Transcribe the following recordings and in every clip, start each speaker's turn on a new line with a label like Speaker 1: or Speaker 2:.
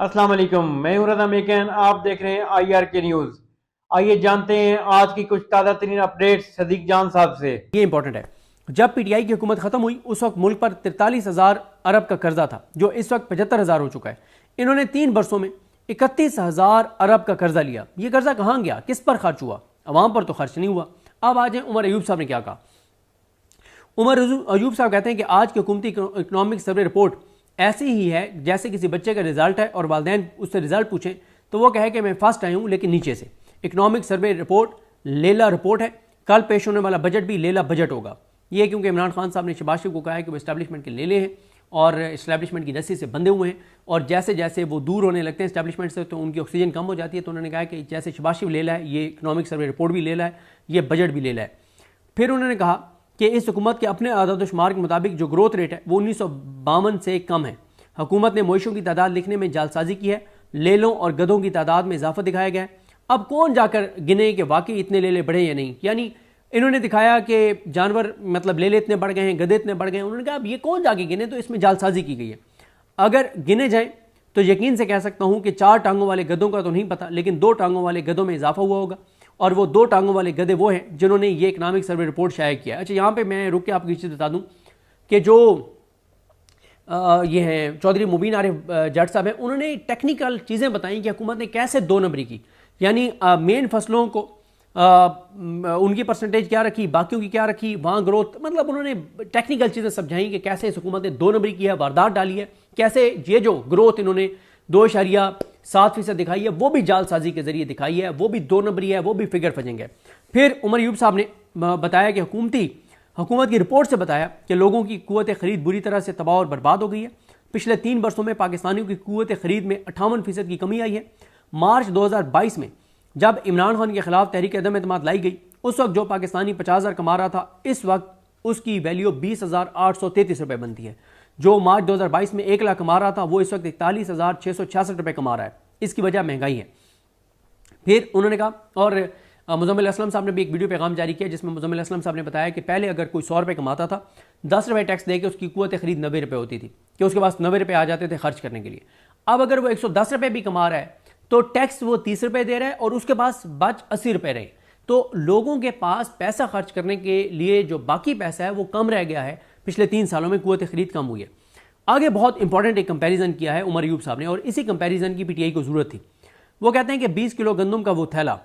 Speaker 1: अस्सलाम वालेकुम, मैं हूं रज़ा मेकन। आप देख रहे हैं IRK न्यूज़। आइए जानते हैं आज की कुछ ताज़ा तरीन अपडेट्स सदीक जान साहब से।
Speaker 2: ये इंपॉर्टेंट है। जब पीटीआई की हुकूमत खत्म हुई उस वक्त मुल्क पर 43,000 अरब का कर्जा था, जो इस वक्त 75,000 हो चुका है। इन्होंने 3 बरसों में 31,000 अरब का कर्जा लिया। ये कर्जा कहाँ गया, किस पर खर्च हुआ? अवाम पर तो खर्च नहीं हुआ। अब आज उमर अयूब साहब ने क्या कहा। उमर अयूब साहब कहते हैं कि आज की हुकूमती इकोनॉमिक सर्वे रिपोर्ट ऐसी ही है जैसे किसी बच्चे का रिजल्ट है और वालिदैन उससे रिजल्ट पूछें तो वो कहे कि मैं फर्स्ट आई हूँ लेकिन नीचे से। इकोनॉमिक सर्वे रिपोर्ट लेला रिपोर्ट है। कल पेश होने वाला बजट भी लेला बजट होगा। ये क्योंकि इमरान खान साहब ने शहबाज शरीफ को कहा है कि वो इस्टेब्लिशमेंट के लेले हैं और इस्टेब्लिशमेंट की रस्सी से बंधे हुए हैं, और जैसे जैसे वो दूर होने लगते हैं इस्टेब्लिशमेंट से तो उनकी ऑक्सीजन कम हो जाती है। तो उन्होंने कहा कि जैसे शहबाज शरीफ लेला है, ये इकोनॉमिक सर्वे रिपोर्ट भी लेला है, ये बजट भी लेला है। फिर उन्होंने कहा कि इस हुकूमत के अपने आदाद-ओ-शुमार के मुताबिक जो ग्रोथ रेट है वो 1952 से कम है। हुकूमत ने मवेशियों की तादाद लिखने में जालसाजी की है। लेलों और गधों की तादाद में इजाफा दिखाया गया है। अब कौन जाकर गिने कि वाकई इतने लेले बढ़े या नहीं। यानी इन्होंने दिखाया कि जानवर मतलब लेले इतने बढ़ गए हैं, गधे इतने बढ़ गए हैं। उन्होंने कहा अब ये कौन जाके गिने, तो इसमें जालसाजी की गई है। अगर गिने जाए तो यकीन से कह सकता हूं कि 4 टांगों वाले गधों का तो नहीं पता, लेकिन 2 टांगों वाले गधों में इजाफा हुआ होगा, और वो 2 टांगों वाले गधे वो हैं जिन्होंने ये इकोनॉमिक सर्वे रिपोर्ट शाया किया। अच्छा, यहाँ पे मैं रुक के आपको चीज़ बता दूं कि जो ये हैं चौधरी मुबीन आरिफ जट साहब हैं, उन्होंने टेक्निकल चीज़ें बताई कि हुकूमत ने कैसे 2 नंबरी की। यानी मेन फसलों को उनकी परसेंटेज क्या रखी, बाकियों की क्या रखी, वहाँ ग्रोथ, मतलब उन्होंने टेक्निकल चीज़ें समझाई कि कैसे इस हुकूमत ने 2 नंबरी किया, वारदात डाली है, कैसे ये जो ग्रोथ इन्होंने 2.7% दिखाई है वो भी जालसाजी के जरिए दिखाई है, वो भी 2 नंबरी है, वो भी फिगर फजेंगे। फिर उमर अयूब साहब ने बताया कि हुकूमत की रिपोर्ट से बताया कि लोगों की कुव्वत खरीद बुरी तरह से तबाह और बर्बाद हो गई है। पिछले 3 बरसों में पाकिस्तानियों की कुव्वत खरीद में 58% की कमी आई है। मार्च 2022 में जब इमरान खान के खिलाफ तहरीक अदम एतमाद लाई गई, उस वक्त जो पाकिस्तानी 50,000 कमा रहा था, इस वक्त उसकी वैल्यू 20,833 रुपये बनती है। जो मार्च 2022 में 1 लाख कमा रहा था वो इस वक्त 41,666 रुपये कमा रहा है। इसकी वजह महंगाई है। फिर उन्होंने कहा, और मुज़म्मिल असलम साहब ने भी एक वीडियो पैगाम जारी किया जिसमें मुज़म्मिल असलम साहब ने बताया कि पहले अगर कोई 100 रुपये कमाता था, 10 रुपये टैक्स दे के उसकी कुव्वत खरीद 90 रुपये होती थी, कि उसके पास 90 रुपये आ जाते थे खर्च करने के लिए। अब अगर वो 110 रुपये भी कमा रहा है तो टैक्स वो 30 रुपये दे रहा है और उसके पास बच 80 रुपये रहे। तो लोगों के पास पैसा खर्च करने के लिए जो बाकी पैसा है वो कम रह गया है। पिछले 3 सालों में कुव्वत खरीद कम हुई है। आगे बहुत इंपॉर्टेंट एक कंपैरिजन किया है उमर अयूब साहब ने, और इसी कंपैरिजन की पीटीआई को जरूरत थी। वो कहते हैं कि 20 किलो गंदम का वो थैला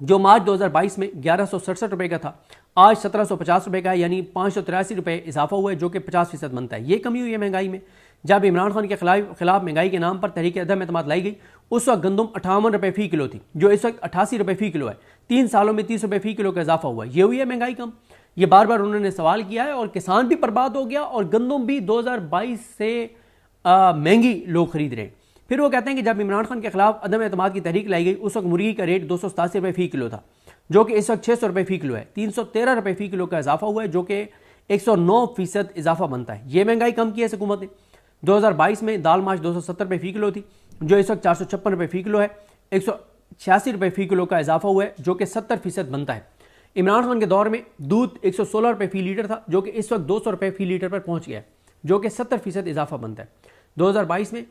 Speaker 2: जो मार्च 2022 में 1167 रुपये का था, आज 1750 रुपये का है, यानी 583 रुपये इजाफा हुआ है, जो कि 50% बनता है। ये कमी हुई है महंगाई में। जब इमरान खान के खिलाफ महंगाई के नाम पर तहरीक अदम एतमाद लाई गई, उस वक्त गंदम 58 रुपये फी किलो थी, जो इस वक्त 88 रुपये फी किलो है। 3 सालों में 30 रुपये फी किलो का इजाफा हुआ है। ये हुई है महंगाई कम। ये बार बार उन्होंने सवाल किया है, और किसान भी बर्बाद हो गया और गंदम भी 2022 से महंगी लोग खरीद रहे हैं। फिर वो कहते हैं कि जब इमरान खान के खिलाफ अदम एतमाद की तहरीक लाई गई, उस वक्त मुर्गी का रेट 287 रुपये फी किलो था, जो कि इस वक्त 600 रुपये फी किलो है। 313 रुपये फी किलो का इजाफा हुआ है, जो कि 109% इजाफा बनता है। ये महंगाई कम की है इस हुकूमत ने। 2022 में दाल माश 270 रुपये फी किलो थी, जो इस वक्त 456 रुपये फी किलो है। 186 रुपये फी किलो का इजाफा हुआ है, जो कि 70% बनता है। इमरान खान के दौर में दूध 116 रुपये फी लीटर था, जो कि इस वक्त 200 रुपये फी लीटर पर पहुंच गया है, जो कि 70% इजाफा बनता है। 2022 में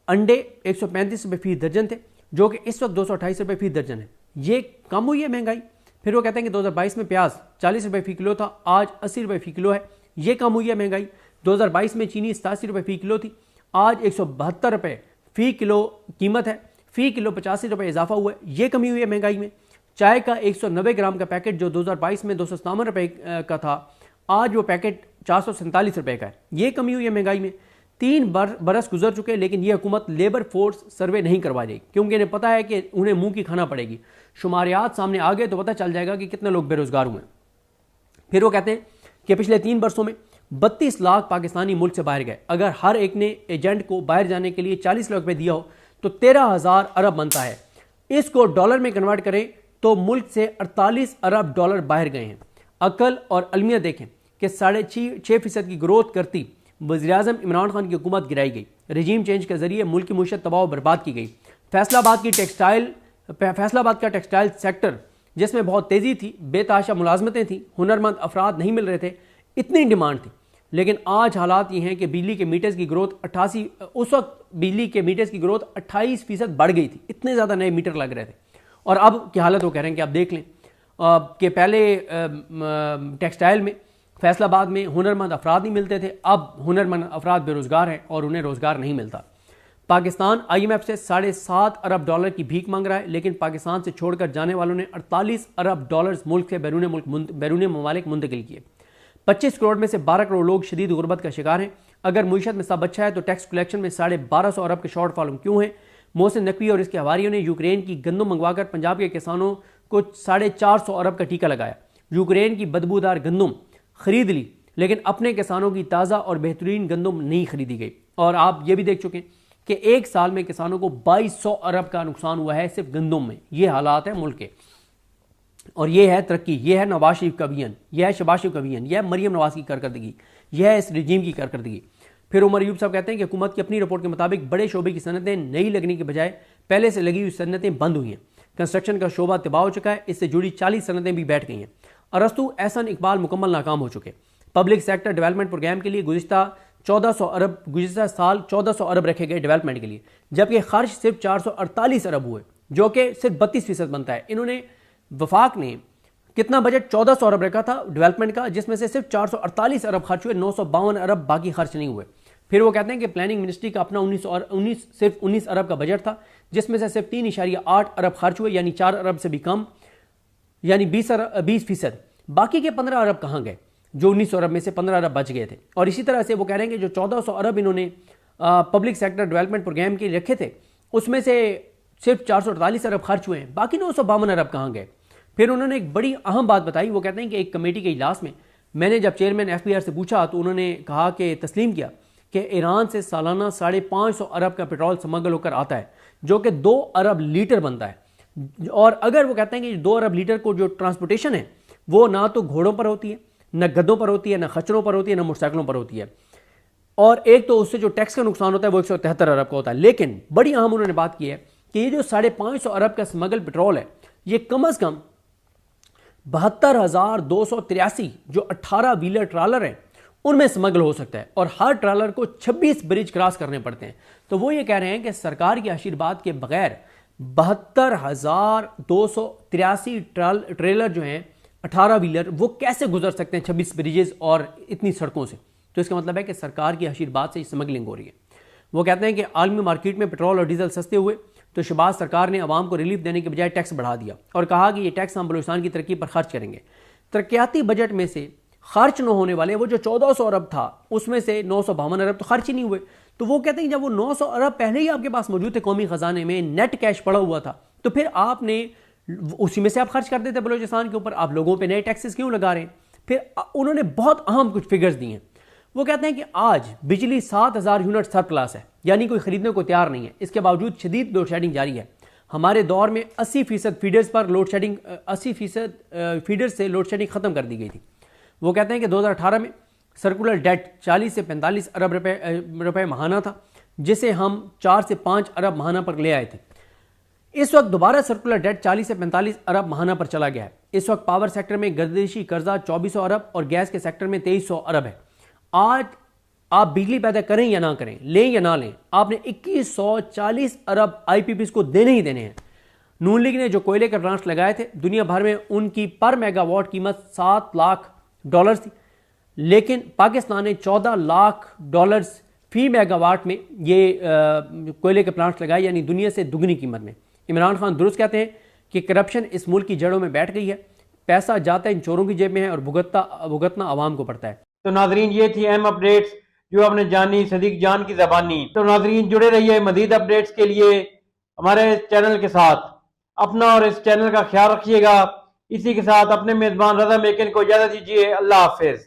Speaker 2: अंडे 135 रुपये फी दर्जन थे, जो कि इस वक्त 228 रुपये फी दर्जन है। ये कम हुई है महंगाई। फिर वो कहते हैं कि 2022 में प्याज 40 रुपये फी किलो था, आज 80 रुपये फी किलो है। ये कम हुई है महंगाई। 2022 में चीनी 87 रुपये फी किलो थी, आज 172 रुपये फी किलो कीमत है। फी किलो 85 रुपये इजाफा हुआ है। ये कमी हुई है महंगाई में। चाय का 190 ग्राम का पैकेट जो 2022 में 257 रुपये का था, आज वो पैकेट 447 रुपये का है। ये कमी हुई है महंगाई में। 3 बरस गुजर चुके, लेकिन ये हुकूमत लेबर फोर्स सर्वे नहीं करवा रही, क्योंकि इन्हें पता है कि उन्हें मुंह की खाना पड़ेगी। शुमारियात सामने आ गए तो पता चल जाएगा कि कितने लोग बेरोजगार हुए। फिर वो कहते हैं कि पिछले 3 बरसों में 32 लाख पाकिस्तानी मुल्क से बाहर गए। अगर हर एक ने एजेंट को बाहर जाने के लिए 40 लाख रुपये दिया हो तो 13,000 अरब बनता है। इसको डॉलर में कन्वर्ट करें तो मुल्क से 48 अरब डॉलर बाहर गए हैं। अकल और अलमियत देखें कि 6.5% की ग्रोथ करती वज़ीर-ए-आज़म इमरान खान की हुकूमत गिराई गई। रजीम चेंज के जरिए मुल्क की मुआशत तबाह बर्बाद की गई। फैसलाबाद का टेक्सटाइल सेक्टर जिसमें बहुत तेज़ी थी, बेतहाशा मुलाजमतें थी, हुनरमंद अफराद नहीं मिल रहे थे, इतनी डिमांड थी, लेकिन आज हालात ये हैं कि बिजली के मीटर्स की ग्रोथ 88, उस वक्त बिजली के मीटर्स की ग्रोथ 28% बढ़ गई थी, इतने ज़्यादा नए मीटर लग रहे थे। और अब की हालत वो कह रहे हैं कि आप देख लें कि पहले टेक्सटाइल में, फैसलाबाद में हुनरमंद अफराद नहीं मिलते थे, अब हुनरमंद अफराद बेरोज़गार हैं और उन्हें रोज़गार नहीं मिलता। पाकिस्तान IMF से $7.5 अरब की भीख मांग रहा है, लेकिन पाकिस्तान से छोड़कर जाने वालों ने $48 अरब मुल्क से बैरून ममालिक मुंतकिल किए। 25 करोड़ में से 12 करोड़ लोग शदीद गुर्बत का शिकार हैं। अगर मुईशत में सब अच्छा है तो टैक्स कलेक्शन में 1250 अरब के शॉर्टफॉल क्यों है? मोहसिन नकवी और इसके हवारियों ने यूक्रेन की गंदम मंगवाकर पंजाब के किसानों को 450 अरब का टीका लगाया। यूक्रेन की बदबूदार गंदम खरीद ली, लेकिन अपने किसानों की ताज़ा और बेहतरीन गंदम नहीं खरीदी गई। और आप ये भी देख चुके हैं कि एक साल में किसानों को 2200 अरब का नुकसान हुआ है सिर्फ गंदम में। ये हालात है मुल्क के, और ये है तरक्की, ये है नवाज शरीफ का विजन, यह है शहबाज शरीफ का विजन, यह है मरियम नवाज की कारकर्दगी, यह है इस रजीम की कारकर्दगी। फिर उमर अयूब साहब कहते हैं कि हुकूमत की अपनी रिपोर्ट के मुताबिक बड़े शोबे की सनतें नई लगने के बजाय पहले से लगी हुई सनतें बंद हुई हैं। कंस्ट्रक्शन का शोबा तबाह हो चुका है, इससे जुड़ी 40 सनतें भी बैठ गई हैं। अरस्तु, एहसन, इकबाल मुकम्मल नाकाम हो चुके। पब्लिक सेक्टर डेवलपमेंट प्रोग्राम के लिए गुज़िश्ता साल 1400 अरब रखे गए डेवलपमेंट के लिए, जबकि खर्च सिर्फ 448 अरब हुए, जो कि सिर्फ 32% बनता है। इन्होंने, वफाक ने कितना बजट 1400 अरब रखा था डेवलपमेंट का, जिसमें से सिर्फ 448 अरब खर्च हुए, 952 अरब बाकी खर्च नहीं हुए। फिर वो कहते हैं कि प्लानिंग मिनिस्ट्री का अपना 19 अरब का बजट था, जिसमें से सिर्फ 3.8 अरब खर्च हुए, यानी 4 अरब से भी कम, यानी 20%। बाकी के 15 अरब कहाँ गए? जो 19 अरब में से 15 अरब बच गए थे। और इसी तरह से वो कह रहे हैं कि जो 1400 अरब इन्होंने पब्लिक सेक्टर डेवलपमेंट प्रोग्राम के लिए रखे थे, उसमें से सिर्फ 448 अरब खर्च हुए हैं, बाकी 952 अरब कहाँ गए? फिर उन्होंने एक बड़ी अहम बात बताई। वो कहते हैं कि एक कमेटी के इजलास में मैंने जब चेयरमैन FBR से पूछा तो उन्होंने कहा कि तस्लीम किया कि ईरान से सालाना 550 अरब का पेट्रोल स्मगल होकर आता है, जो कि 2 अरब लीटर बनता है। और अगर वो कहते हैं कि 2 अरब लीटर को जो ट्रांसपोर्टेशन है वो ना तो घोड़ों पर होती है, न गद्दों पर होती है, न खच्चरों पर होती है, न मोटरसाइकिलों पर होती है, और एक तो उससे जो टैक्स का नुकसान होता है वो 173 अरब का होता है। लेकिन बड़ी अहम उन्होंने बात की है कि ये जो 550 अरब का स्मगल पेट्रोल है, ये कम अज कम 72,283 जो 18 व्हीलर ट्रालर हैं उनमें स्मगल हो सकता है, और हर ट्रालर को 26 ब्रिज क्रॉस करने पड़ते हैं। तो वो ये कह रहे हैं कि सरकार के आशीर्वाद के बगैर 72,283 ट्रेलर जो हैं 18 व्हीलर, वो कैसे गुजर सकते हैं 26 ब्रिजेस और इतनी सड़कों से? तो इसका मतलब है कि सरकार के आशीर्वाद से स्मगलिंग हो रही है। वो कहते हैं कि आलमी मार्केट में पेट्रोल और डीजल सस्ते हुए तो शहबाज सरकार ने आवाम को रिलीफ देने के बजाय टैक्स बढ़ा दिया और कहा कि ये टैक्स हम बलूचिस्तान की तरक्की पर खर्च करेंगे। तरक्याती बजट में से खर्च न होने वाले वो जो 1400 अरब था, उसमें से 952 अरब तो खर्च ही नहीं हुए। तो वो कहते हैं जब वो 900 अरब पहले ही आपके पास मौजूद थे, कौमी खजाने में नेट कैश पड़ा हुआ था, तो फिर आपने उसी में से आप खर्च कर देते बलूचिस्तान के ऊपर। आप लोगों पे नए टैक्सेस क्यों लगा रहे हैं? फिर उन्होंने बहुत अहम कुछ फिगर्स दिए हैं। वो कहते हैं कि आज बिजली 7000 यूनिट सरप्लस है, यानी कोई खरीदने को तैयार नहीं है। इसके बावजूद शदीद लोड शेडिंग जारी है। हमारे दौर में 80% फीडर्स पर लोड शेडिंग 80% फीडर्स से लोड शेडिंग खत्म कर दी गई थी। वो कहते हैं कि 2018 में सर्कुलर डेट 40 से 45 अरब रुपए महाना था, जिसे हम 4 से 5 अरब महाना पर ले आए थे। इस वक्त दोबारा सर्कुलर डेट 40 से 45 अरब महाना पर चला गया है। इस वक्त पावर सेक्टर में गर्दिशी कर्जा 2400 अरब और गैस के सेक्टर में 2300 अरब है। आज आप बिजली पैदा करें या ना करें, लें या ना लें, आपने 2140 अरब IPPs को देने ही देने हैं। नून लीग ने जो कोयले के प्लांट्स लगाए थे, दुनिया भर में उनकी पर मेगावाट कीमत $7 लाख थी, लेकिन पाकिस्तान ने $14 लाख फी मेगावाट में ये कोयले के प्लांट्स लगाए, यानी दुनिया से दुगनी कीमत में। इमरान खान दुरुस्त कहते हैं कि करप्शन इस मुल्क की जड़ों में बैठ गई है, पैसा जाता इन चोरों की जेब में है और भुगतना आवाम को पड़ता है।
Speaker 1: तो नाजरीन, ये थी अहम अपडेट्स जो आपने जानी सदीक जान की ज़बानी। तो नाजरीन, जुड़े रहिए मज़ीद अपडेट्स के लिए हमारे चैनल के साथ। अपना और इस चैनल का ख्याल रखिएगा। इसी के साथ अपने मेज़बान रज़ा मेकिन को इजाज़त दीजिए। अल्लाह हाफिज़।